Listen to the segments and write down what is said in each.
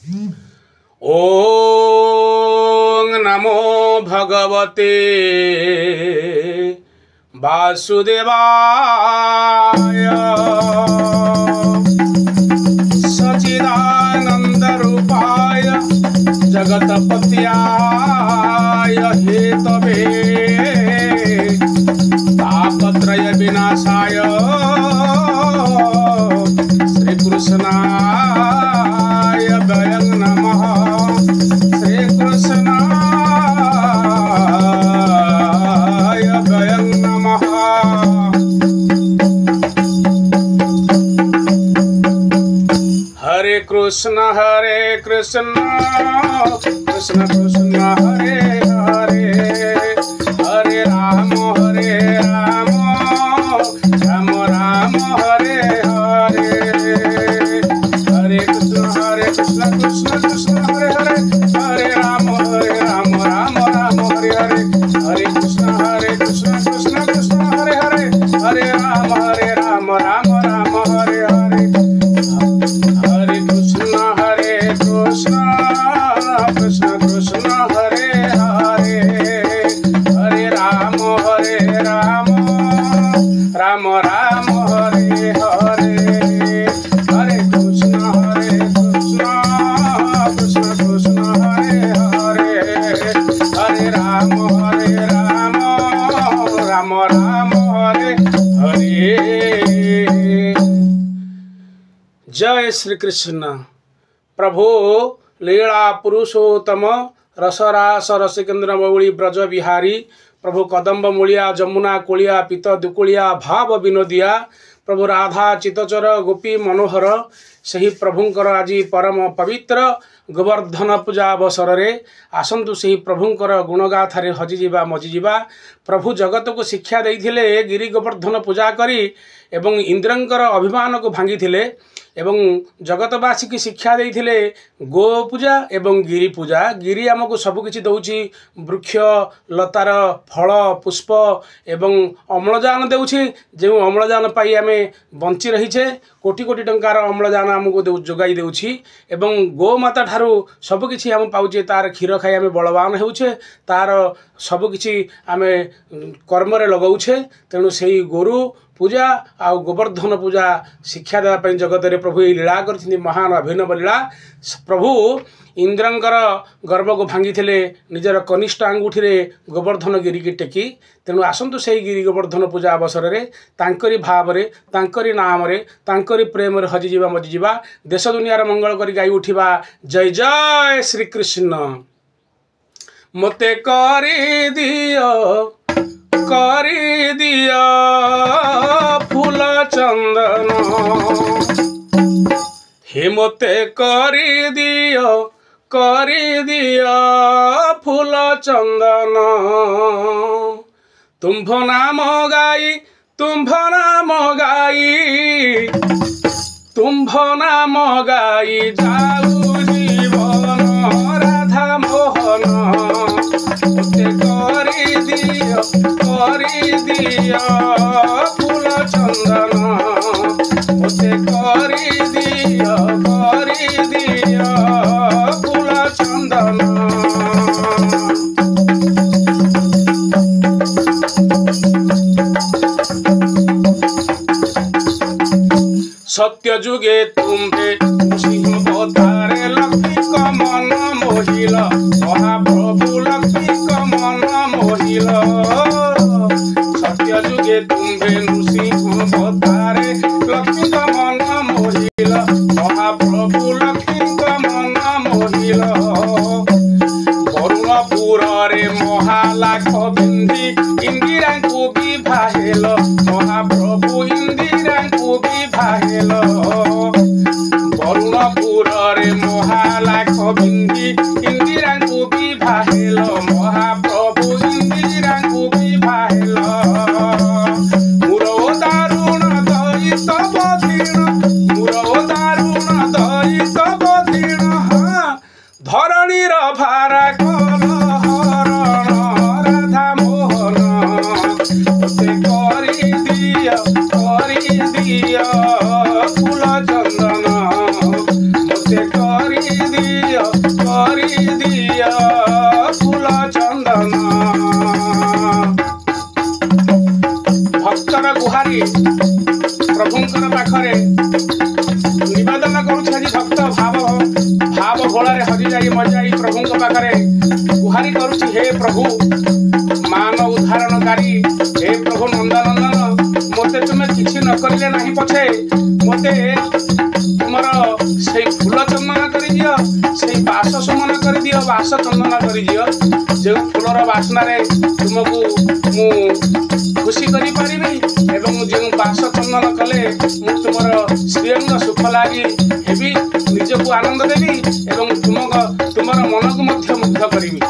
ओम नमो भगवते वासुदेवाय सच्चिदानंद रूपाय जगतपत्याय हेतवे तापत्रय विनाशाय श्री कृष्णाय वयं नमः। श्री कृष्णाय वयं नमः। हरे कृष्ण कृष्ण कृष्ण हरे हरे, हरे राम राम राम हरे हरे। हरे कृष्ण कृष्ण कृष्ण हरे हरे, हरे राम राम राम हरे हरे। हरे कृष्ण कृष्ण कृष्ण हरे हरे, हरे राम राम राम हरे हरे। हरे कृष्ण कृष्ण कृष्ण हरे हरे, हरे राम राम राम हरे हरे। हरे कृष्ण कृष्ण कृष्ण हरे हरे, हरे राम राम राम हरे हरे। जय श्री कृष्ण। प्रभु लीला पुरुषोत्तम रसरास रसिकेन्द्र मौली ब्रज बिहारी प्रभु कदम्ब मूलिया जमुना कुलिया पीत दुकुलिया भाव विनोदिया प्रभु राधा चितचर गोपी मनोहर सही प्रभुंकर आज परम पवित्र गोवर्धन पूजा अवसर रे आसंतु सही प्रभुंकर गुणगाथारे हजिजा मजिजा। प्रभु जगत को शिक्षा देइथिले गिरी गोवर्धन पूजा करी एवं इंद्रंकर अभिमान को भांगी थिले एवं जगतवासी की शिक्षा देइथिले गो पूजा एवं गिरी पूजा। गिरी आमको सबकिछि दउछि, वृक्ष लतार फल पुष्प एवं अम्लजान देउछि। जो अम्लजान पाई आमे बंची रहीछे, कोटी कोटी टंकार अम्लजान आमको जोगाई देउछि एवं गोमाता ठारू सबकिछि आम पाउछे। तार क्षीर खाई आमे बलवान हेउछे, तार सबकिछि आमे कर्मरे लगाउछे। तेणु सेही गोरु पूजा आ गोवर्धन पूजा शिक्षा देवाई जगत रे प्रभु लीला करथिनि महान अभिनव लीला। प्रभु इंद्रंकर गर्व को भांगी थिले निजर कनिष्ठ आंगुठी रे गोवर्धन गिरी की टेकी। तेणु आसंतु सेही गिरी गोवर्धन पूजा अवसर रे तांकरी भाव रे तांकरी नाम रे तांकरी प्रेम रे हजिजिबा मजिजिबा देश दुनिया रे मंगल करी गाई उठिबा। जय जय श्री कृष्ण। मते करी दियो फूल चंदन, हे मते करी दियो फूल चंदन। तुम्भ नाम गाई जाऊ जीवन राधा मोहन। मते करी दियो फूल चंदन, मते करी दियो फूल चंदन। सत्य जुगे तुम्हे सिंह अवतारे लक्ष्मी कमन मोहिल, महाप्रभु लक्ष्मी कमन मोहिल। सत्य जुगे तुम्हे नृसिंह अवतारे लक्ष्मी कमन मोहिल, महाप्रभु लक्ष्मी कमन मोहिल। बरुणपुर रे महालाख बिंदी इंदिरा को विभाहेल, महाप्रभु इंदिरा को विभाहेल। बरुणपुर रे महालाख बिंदी इंदिरा को विभाहेल, महाप्रभु इंदिरा को विभाहेल। मुरो दारुण दयित बधीण धरणीर भारा कल हरण राधा मोहन। मते करी दियो फूल चंदन, मते करी दियो करी दियो फूल चंदन। भक्तर गुहारी प्रभुंकर पाखरे निवेदन करुछि। भक्त भाव भोलारे हरि जाई मजाई प्रभुंक पाखरे गुहारी करुछि, हे प्रभु मान उद्धारणकारी, हे प्रभु नंदनंदन, मते तुमे किछि न करिले नाही पछे मते तुमर से फूल चंदन करि दियो, से बास सुमन करि दियो, बास चंदन करि दियो, जे फूलर बासना रे तुमको मु खुशी करि परिबी एवं जे बास चंदन कले मु तुमर श्रीअंग सुख लागि हेबी, निजको आनंद देबी एवं तुमर मन को मध्य मुग्ध करिबी।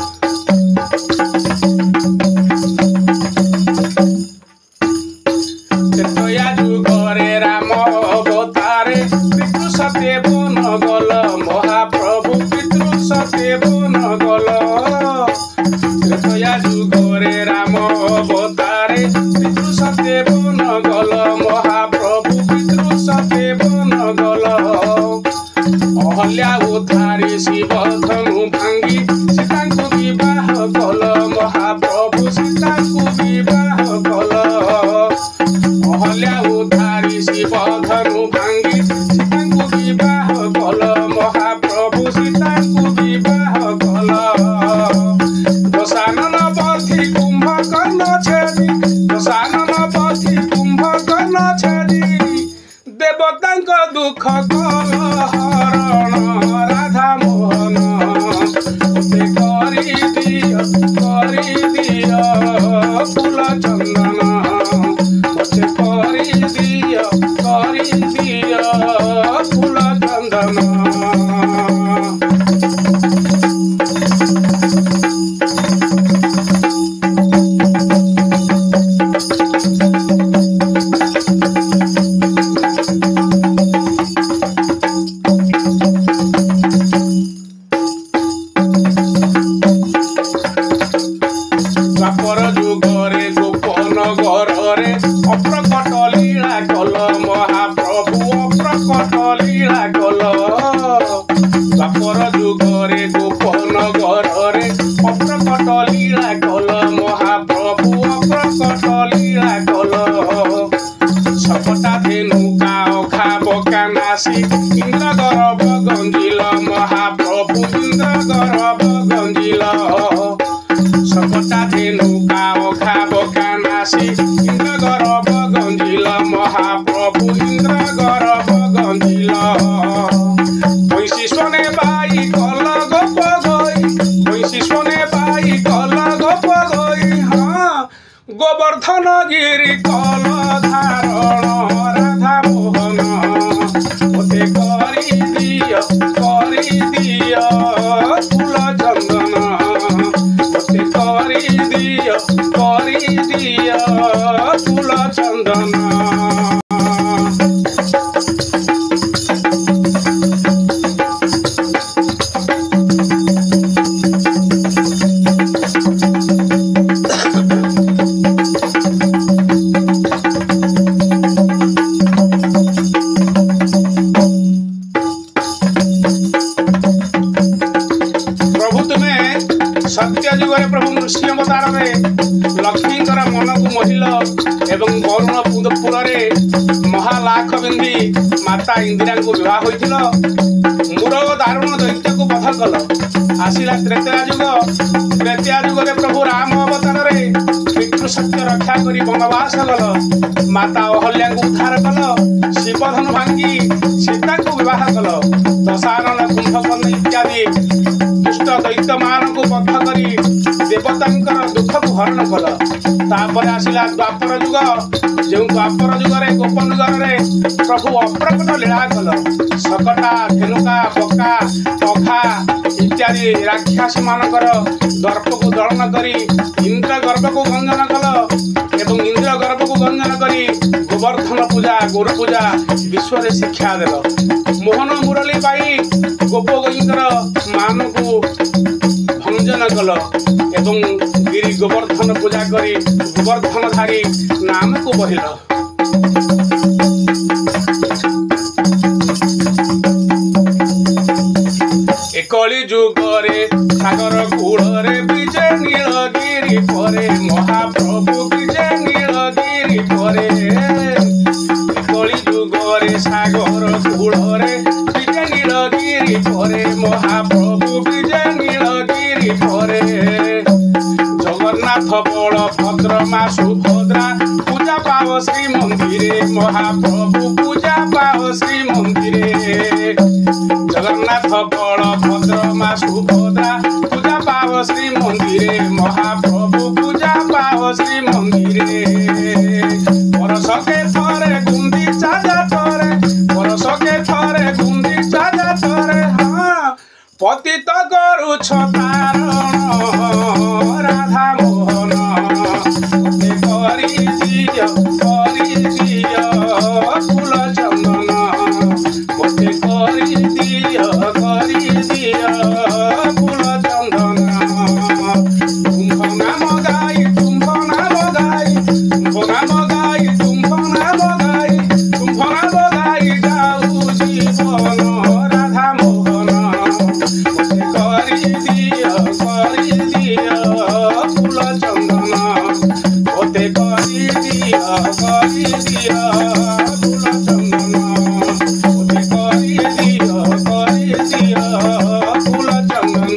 तेतया जुगरे राम अवतारे पितृ सदेव नगल महाप्रभु पितृ सदेव नगल। तेतया जुगरे राम अवतारे पितृ सदेव नगल महाप्रभु पितृ सदेव नगल। अहल्या उद्धारी शिव धनु भांगी सीताଙ୍କୁ विवाह कल महाप्रभु सीताଙ୍କୁ विवाह कल। अहल्या उद्धारी शिव धनु भांगी सीताଙ୍କୁ विवाह कल महाप्रभु सीताଙ୍କୁ विवाह कल। दशानन पथि कुंभकर्ण छेदी दशानन पथि कुंभकर्ण छेदी देवतांक दुख कल हरण राधा मोहन। मते करी दियो फूल चंदन, मते करी दियो फूल चंदन। द्वापर जुगरे गोपन गरे अप्रकट लीला कल महाप्रभु अप्रकट लीला कल। द्वापर जुगरे गोपन गरे अप्रकट लीला कल महाप्रभु अप्रकट लीला कल। सपटा धेनुका अखा बका नासी इंद्र गर्भ गंजिल महाप्रभु इंद्र गर्भ गंजिल। सपटा धेनुका अखा बका नासी इंद्र गर्भ गंजिल महाप्रभु इंद्र गर्भ गंजिल। भैंसी सोने बाई कल गोप गई भैंसी सोने बाई कल गोप गई। हाँ गोवर्धन गिरी कल धारण राधा मोहन। मते करी दियो फूल चंदन, मते करी दियो फूल चंदन। सत्य जुगरे प्रभु नृसिंह अवतार लक्ष्मीकर मन को मोहिल एवं गरुणपुर महालाख बिंदी माता इंदिरा को विवाह होइथिल। मूर दारुण दैत्य को वध कल। आसिला त्रेतया जुगरे प्रभु राम अवतार पितृ सत्य रक्षा करी वनवास गल। माता अहल्या को उद्धार कल। शिवधनु भांगी सीता को विवाह कल। दशानन कुंभकर्ण इत्यादि दुष्ट दैत्य मान को बद्ध करी देवतांकर दुख को हरण कल। तापर आसिला द्वापर जुग। जो द्वापर जुगरे गोपन जुगरे प्रभु अप्रकट लीला कल। सकटा धेनुका बका अखा इत्यादि राक्षसी मानकर दर्प को दलन करी इंद्र गर्भ को गंजन कल एवं इंद्र गर्भ को गंजन करी गोवर्धन पूजा गोरु पूजा विश्व रे शिक्षा देल। मोहन मुरली पाई गोप गोईंकर मान को भंजन कल एवं गिरी गोवर्धन पूजा करी गोवर्धनधारी नाम को बहिल। कली जुगरे सागर कूଳରେ विजे नीलगिरी परे महाप्रभु विजे नीलगिरी परे कली जुगरे सागर कूଳରେ विजे नीलगिरी परे महाप्रभु विजे नीलगिरी परे जगन्नाथ बलभद्र मां सुभद्रा पूजा पाओ श्री मंदिरे महाप्रभु पूजा पाओ श्री मंदिरे जगन्नाथ बलभद्र मां सुभद्रा पूजा पाओ श्री मंदिरे महाप्रभु पूजा पाओ श्री मंदिरे बरसके थरे गुंडीचा जातरे बरसके थरे गुंडीचा जातरे हाँ पतित करुछ तारण राधा मोहन मते करी दिय फूल चंदन मते करी दिय फूल चंदन तुम्भ नाम गाई तुम्भ नाम गाई तुम्भ नाम गाई तुम्भ नाम गाई तुम्भ नाम गाई जाऊ जीवन राधा मोहन मते करी दिय फूल चंदन मते करी दिय फूल चंदन मते करी दिय फूल चंदन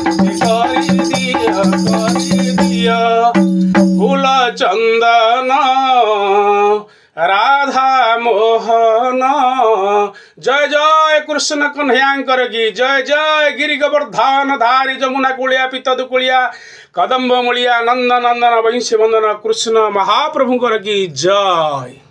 मते करी दिय फूल चंदन राधा मोहन। जय जय कृष्ण कन्हैयांकर की जय जय गिरि गोवर्धन धारी जमुना कुलिया पीत दुकुलिया कदम्ब मुलिया नंद नंदन वंशी वंदन कृष्ण महाप्रभुकर की जय।